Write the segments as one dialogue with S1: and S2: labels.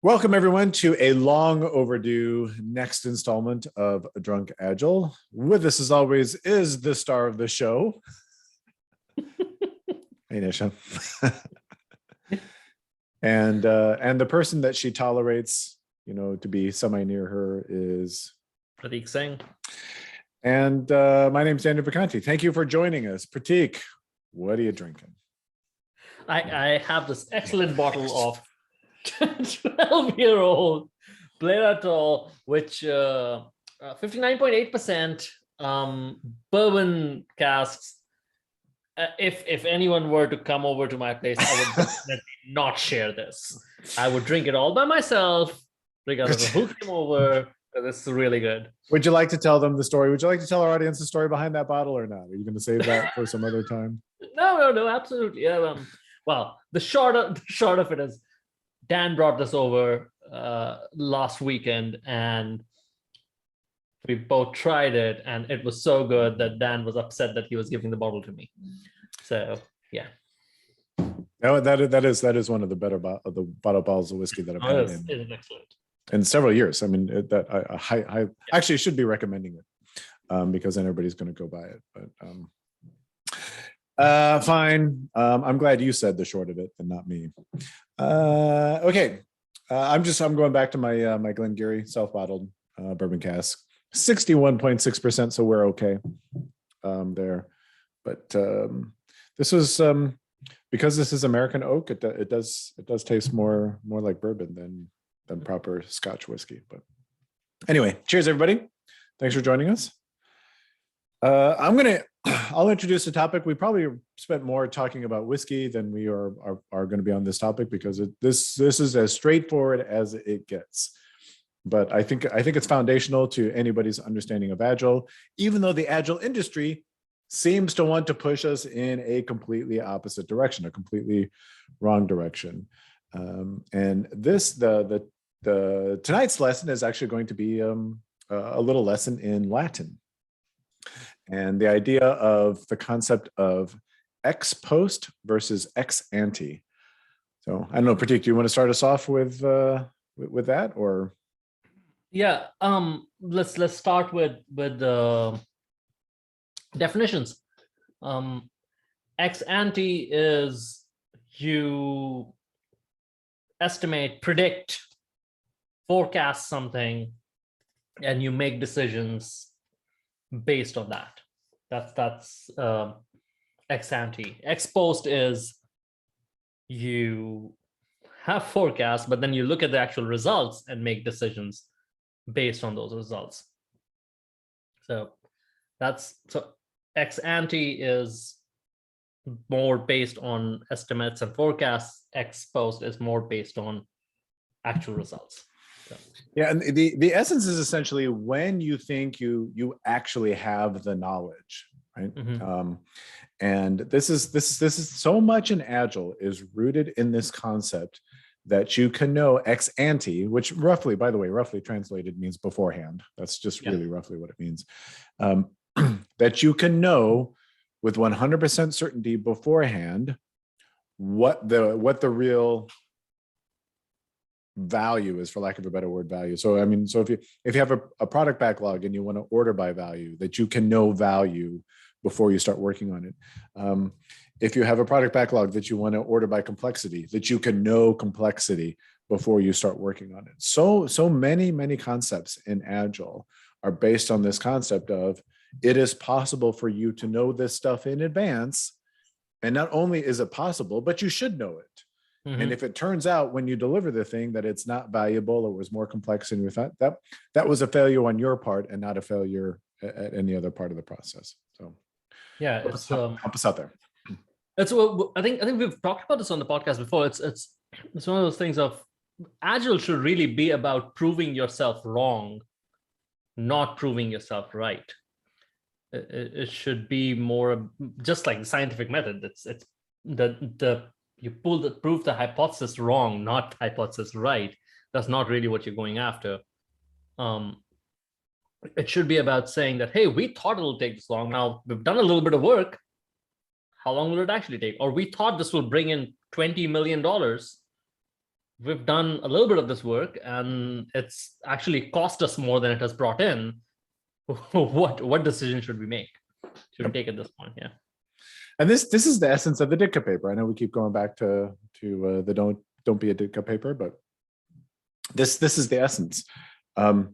S1: Welcome, everyone, to a long overdue next installment of Drunk Agile. With us, as always, is the star of the show. Hey, Nisha. and the person that she tolerates, to be semi-near her is
S2: Prateek Singh.
S1: And my name's Daniel Vacanti. Thank you for joining us. Prateek, what are you drinking?
S2: I have this excellent bottle of 12-year-old Blair Atoll, which 59.8% bourbon casks. If anyone were to come over to my place, I would definitely not share this. I would drink it all by myself, regardless of who came over. This is really good.
S1: Would you like to tell them the story? Would you like to tell our audience the story behind that bottle or not? Are you going to save that for some other time?
S2: No, absolutely. Yeah, well, the short of it is, Dan brought this over last weekend, and we both tried it, and it was so good that Dan was upset that he was giving the bottle to me. So yeah.
S1: No, that is one of the better the bottle bottles of whiskey that I've had in several years. I mean, I actually should be recommending it because then everybody's going to go buy it. But fine. I'm glad you said the short of it and not me. Okay. I'm going back to my my Glengarry self-bottled bourbon cask, 61.6%. So we're okay there. But this was because this is American oak. It does taste more like bourbon than proper Scotch whiskey. But anyway, cheers, everybody. Thanks for joining us. I'll introduce the topic. We probably spent more talking about whiskey than we are going to be on this topic because this is as straightforward as it gets. But I think it's foundational to anybody's understanding of Agile, even though the Agile industry seems to want to push us in a completely opposite direction, a completely wrong direction. And tonight's lesson is actually going to be a little lesson in Latin. And the idea of the concept of ex post versus ex ante. So I don't know, Prateek, do you want to start us off with that, or?
S2: Yeah, let's start with definitions. Ex ante is you estimate, predict, forecast something, and you make decisions based on that. That's ex ante. Ex post is you have forecasts, but then you look at the actual results and make decisions based on those results. So ex ante is more based on estimates and forecasts. Ex post is more based on actual results. So.
S1: Yeah, and the essence is essentially when you think you actually have the knowledge, right? Mm-hmm. And this is so much in Agile is rooted in this concept that you can know ex ante, which roughly translated means beforehand. That's just really roughly what it means. That you can know with 100% certainty beforehand what the real value is, for lack of a better word, value. So I mean, so if you have a product backlog and you want to order by value, that you can know value before you start working on it. If you have a product backlog that you want to order by complexity, that you can know complexity before you start working on it. So many concepts in Agile are based on this concept of it is possible for you to know this stuff in advance. And not only is it possible, but you should know it. Mm-hmm. And if it turns out when you deliver the thing that it's not valuable or was more complex than you thought, that was a failure on your part and not a failure at any other part of the process. So
S2: yeah,
S1: help us out there.
S2: That's what I think we've talked about this on the podcast before. It's one of those things of Agile should really be about proving yourself wrong, not proving yourself right. It should be more just like the scientific method. It's you prove the hypothesis wrong, not the hypothesis right. That's not really what you're going after. It should be about saying that, hey, we thought it'll take this long. Now we've done a little bit of work. How long will it actually take? Or we thought this will bring in $20 million. we've done a little bit of this work and it's actually cost us more than it has brought in. What decision should we make? Should we take at this point? Yeah.
S1: And this is the essence of the Ditka paper. I know we keep going back to the don't be a Ditka paper, but this is the essence. Like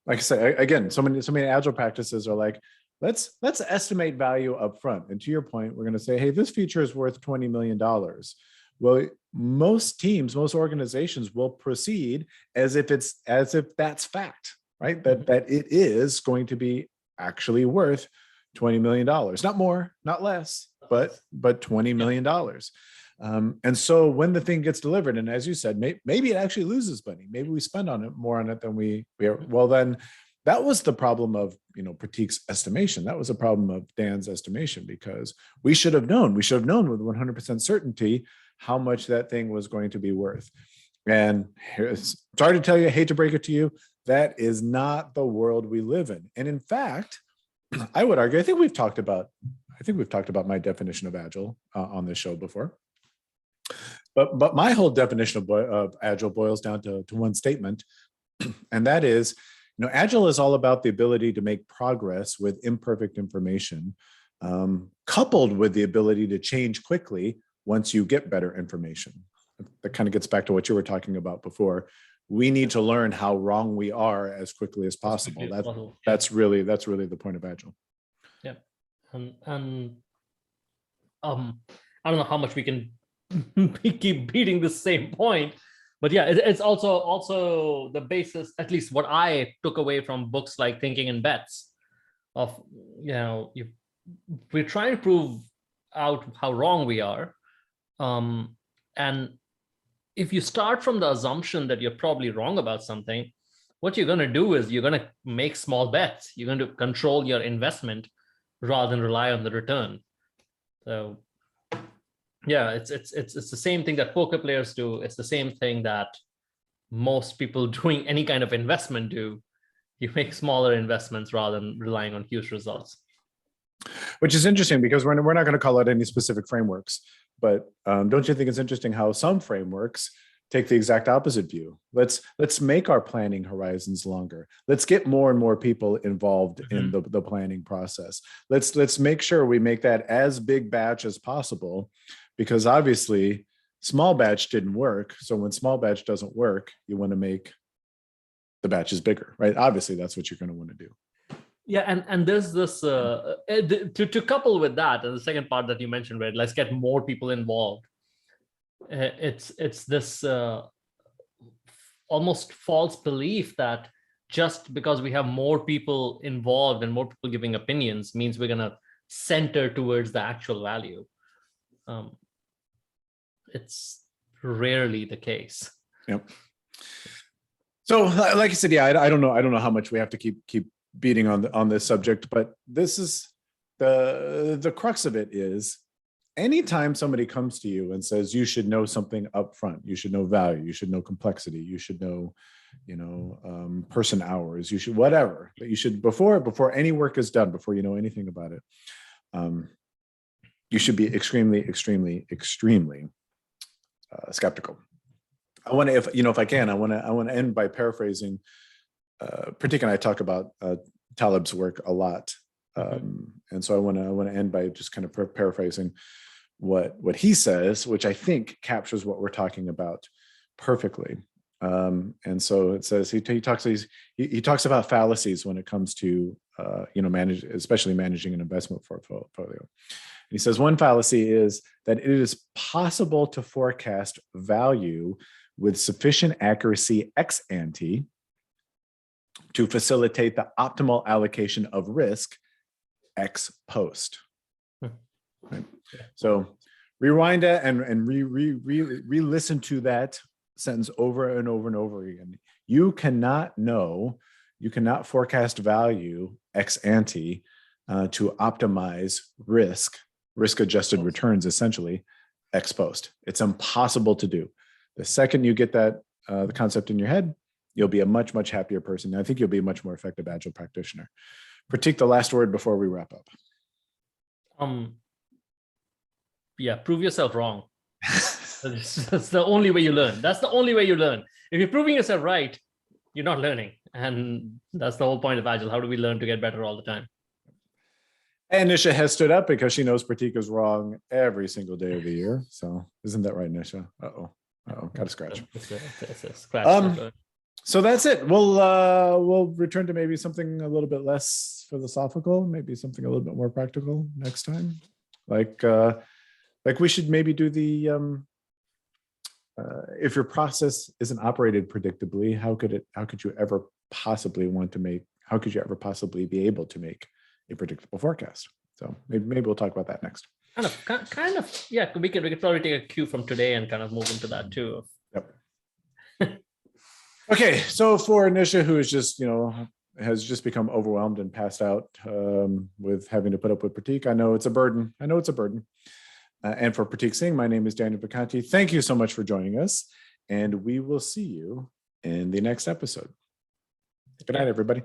S1: I say again, so many agile practices are like, let's estimate value up front. And to your point, we're going to say, hey, this feature is worth $20 million. Well, most teams, most organizations will proceed as if that's fact, right? That it is going to be actually worth $20 million, not more, not less, but $20 million. And so when the thing gets delivered, and as you said, maybe it actually loses money. Maybe we spend more on it than we are. Well, then that was the problem of, Prateek's estimation. That was a problem of Dan's estimation, because we should have known with 100% certainty how much that thing was going to be worth. And sorry to tell you, I hate to break it to you, that is not the world we live in. And in fact, I would argue, I think we've talked about my definition of Agile on this show before. But my whole definition of Agile boils down to one statement, and that is, Agile is all about the ability to make progress with imperfect information, coupled with the ability to change quickly once you get better information. That kind of gets back to what you were talking about before. We need to learn how wrong we are as quickly as possible. That's really the point of Agile.
S2: Yeah, and I don't know how much we can keep beating the same point, but yeah, it's also the basis, at least what I took away from books like Thinking in Bets, of we're trying to prove out how wrong we are, and if you start from the assumption that you're probably wrong about something, what you're going to do is you're going to make small bets. You're going to control your investment rather than rely on the return. So yeah, it's the same thing that poker players do. It's the same thing that most people doing any kind of investment do. You make smaller investments rather than relying on huge results.
S1: Which is interesting, because we're not going to call out any specific frameworks, but don't you think it's interesting how some frameworks take the exact opposite view? Let's make our planning horizons longer. Let's get more and more people involved in the planning process. Let's make sure we make that as big batch as possible, because obviously small batch didn't work. So when small batch doesn't work, you want to make the batches bigger, right? Obviously, that's what you're going to want to do.
S2: Yeah, and there's this to couple with that, and the second part that you mentioned, right? Let's get more people involved. It's this almost false belief that just because we have more people involved and more people giving opinions means we're gonna center towards the actual value. It's rarely the case.
S1: Yep. So, like I said, yeah, I don't know how much we have to keep beating on this subject, but this is the crux of it is, anytime somebody comes to you and says you should know something up front, you should know value, you should know complexity, you should know, person hours, you should whatever, but you should before any work is done, before you know anything about it, you should be extremely skeptical. I want to, if I can, I want to end by paraphrasing. Prateek and I talk about Taleb's work a lot, and so I want to end by just kind of paraphrasing what he says, which I think captures what we're talking about perfectly. And so it says he talks about fallacies when it comes to especially managing an investment portfolio. And he says one fallacy is that it is possible to forecast value with sufficient accuracy ex ante to facilitate the optimal allocation of risk ex post. Right? So rewind it and re-listen to that sentence over and over and over again. You cannot forecast value ex ante to optimize risk-adjusted returns, essentially, ex post. It's impossible to do. The second you get that the concept in your head, you'll be a much, much happier person. I think you'll be a much more effective Agile practitioner. Prateek, the last word before we wrap up.
S2: Yeah, prove yourself wrong. That's the only way you learn. That's the only way you learn. If you're proving yourself right, you're not learning. And that's the whole point of Agile. How do we learn to get better all the time?
S1: And Nisha has stood up because she knows Prateek is wrong every single day of the year. So isn't that right, Nisha? Got a scratch.
S2: It's a scratch.
S1: So that's it. We'll return to maybe something a little bit less philosophical, maybe something a little bit more practical next time. Like we should maybe do the if your process isn't operated predictably, how could you ever possibly be able to make a predictable forecast? So maybe we'll talk about that next.
S2: Kind of, yeah. We could probably take a cue from today and kind of move into that too.
S1: Yep. Okay, so for Nisha, who is just has just become overwhelmed and passed out with having to put up with Prateek, I know it's a burden. And for Prateek Singh, my name is Daniel Vacanti. Thank you so much for joining us, and we will see you in the next episode. Good night, everybody.